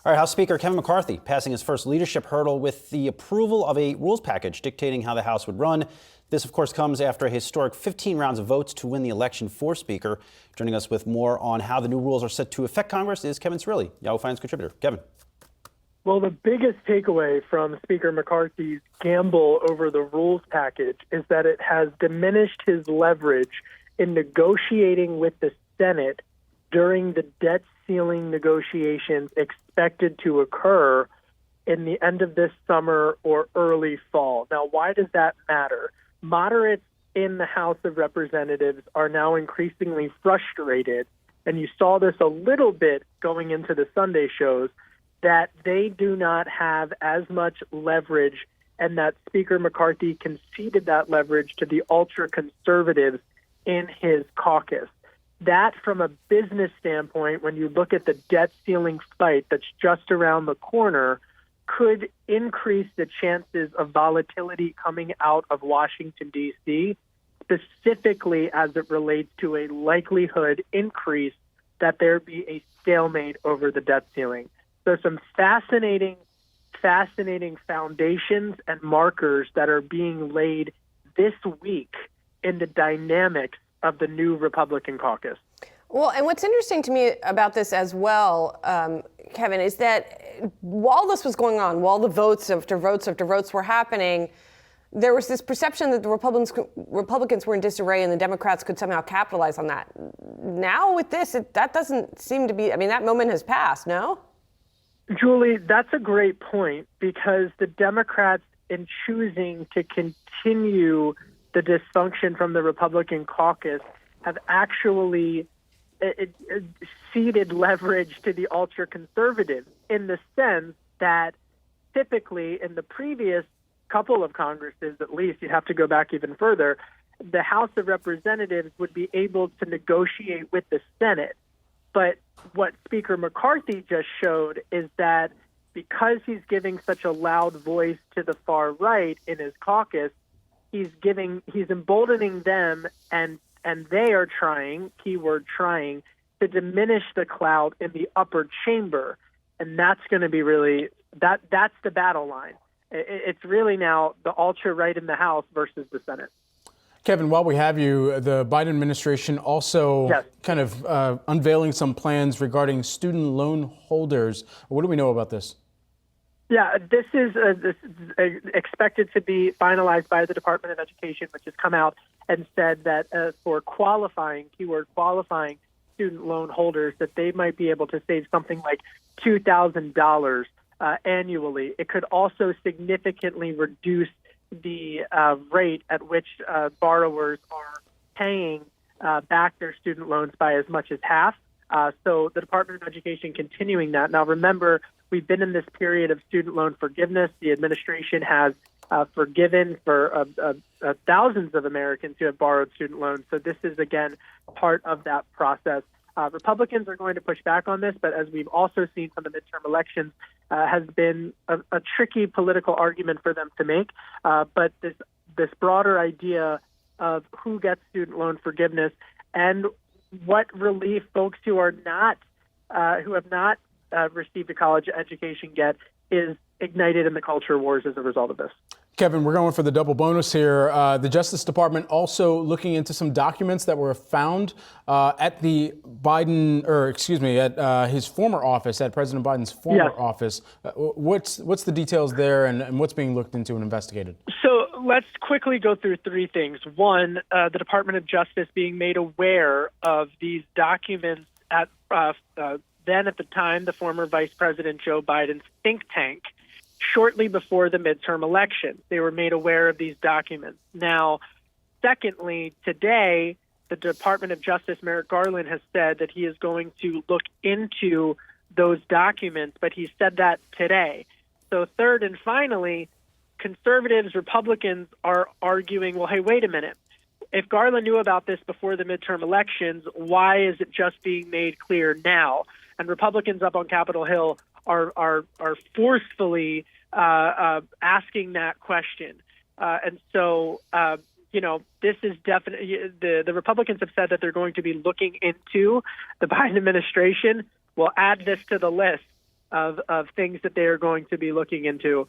All right, House Speaker Kevin McCarthy passing his first leadership hurdle with the approval of a rules package dictating how the House would run. This, of course, comes after a historic 15 rounds of votes to win the election for Speaker. Joining us with more on how the new rules are set to affect Congress is Kevin Cirilli, Yahoo Finance contributor. Kevin. Well, the biggest takeaway from Speaker McCarthy's gamble over the rules package is that it has diminished his leverage in negotiating with the Senate during the debt ceiling negotiations expected to occur in the end of this summer or early fall. Now, why does that matter? Moderates in the House of Representatives are now increasingly frustrated, and you saw this a little bit going into the Sunday shows, that they do not have as much leverage, and that Speaker McCarthy conceded that leverage to the ultra-conservatives in his caucus. That, from a business standpoint, when you look at the debt ceiling fight that's just around the corner, could increase the chances of volatility coming out of Washington, D.C., specifically as it relates to a likelihood increase that there be a stalemate over the debt ceiling. So some fascinating foundations and markers that are being laid this week in the dynamics of the new Republican caucus. Well, and what's interesting to me about this as well, Kevin, is that while this was going on, while the votes after votes were happening, there was this perception that the Republicans were in disarray and the Democrats could somehow capitalize on that. Now with this, that doesn't seem to be, that moment has passed, no? Julie, that's a great point, because the Democrats, in choosing to continue the dysfunction from the Republican caucus, have actually ceded leverage to the ultra-conservatives, in the sense that typically in the previous couple of Congresses, at least, you have to go back even further, the House of Representatives would be able to negotiate with the Senate. But what Speaker McCarthy just showed is that because he's giving such a loud voice to the far right in his caucus, he's emboldening them, and they are trying, keyword trying, to diminish the clout in the upper chamber. And that's going to be really, that's the battle line. It's really now the ultra-right in the House versus the Senate. Kevin, while we have you, the Biden administration also kind of unveiling some plans regarding student loan holders. What do we know about this? Yeah, this is expected to be finalized by the Department of Education, which has come out and said that for qualifying, keyword qualifying student loan holders, that they might be able to save something like $2,000 annually. It could also significantly reduce the rate at which borrowers are paying back their student loans by as much as half. So the Department of Education continuing that. Now, remember, we've been in this period of student loan forgiveness. The administration has forgiven for thousands of Americans who have borrowed student loans. So this is, again, part of that process. Republicans are going to push back on this, but as we've also seen from the midterm elections, has been a tricky political argument for them to make. But this broader idea of who gets student loan forgiveness and what relief folks who have not received a college education get is ignited in the culture wars as a result of this. Kevin, we're going for the double bonus here. The Justice Department also looking into some documents that were found at the at his former office, at President Biden's former office. What's the details there, and what's being looked into and investigated? So let's quickly go through three things. One, the Department of Justice being made aware of these documents at then at the time the former Vice President Joe Biden's think tank. Shortly before the midterm election, they were made aware of these documents. Now, secondly, today, the Department of Justice, Merrick Garland, has said that he is going to look into those documents, but he said that today. So third and finally, conservatives, Republicans are arguing, well, hey, wait a minute. If Garland knew about this before the midterm elections, why is it just being made clear now? And Republicans up on Capitol Hill are forcefully asking that question. And so, this is definitely, the Republicans have said that they're going to be looking into the Biden administration. We'll add this to the list. of things that they are going to be looking into,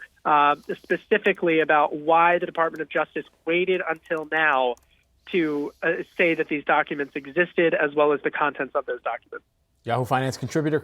specifically about why the Department of Justice waited until now to say that these documents existed, as well as the contents of those documents. Yahoo Finance contributor